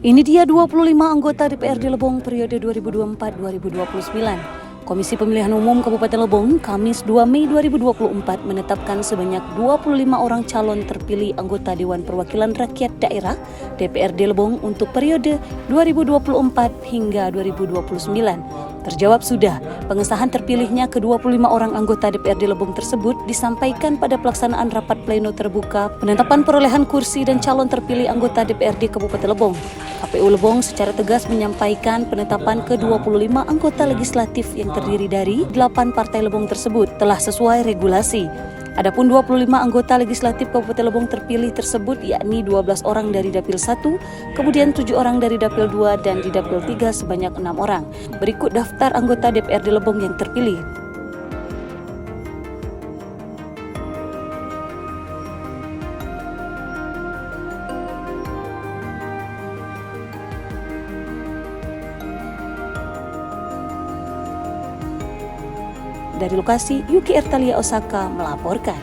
Ini dia 25 anggota DPRD Lebong periode 2024-2029. Komisi Pemilihan Umum Kabupaten Lebong, Kamis 2 Mei 2024 menetapkan sebanyak 25 orang calon terpilih anggota Dewan Perwakilan Rakyat Daerah DPRD Lebong untuk periode 2024 hingga 2029. Terjawab sudah, pengesahan terpilihnya ke-25 orang anggota DPRD Lebong tersebut disampaikan pada pelaksanaan rapat pleno terbuka penetapan perolehan kursi dan calon terpilih anggota DPRD Kabupaten Lebong. KPU Lebong secara tegas menyampaikan penetapan ke-25 anggota legislatif yang terdiri dari 8 partai Lebong tersebut telah sesuai regulasi. Adapun 25 anggota legislatif Kabupaten Lebong terpilih tersebut yakni 12 orang dari Dapil 1, kemudian 7 orang dari Dapil 2 dan di Dapil 3 sebanyak 6 orang. Berikut daftar anggota DPRD Lebong yang terpilih. Dari lokasi, Yuki Ertalia Osaka melaporkan.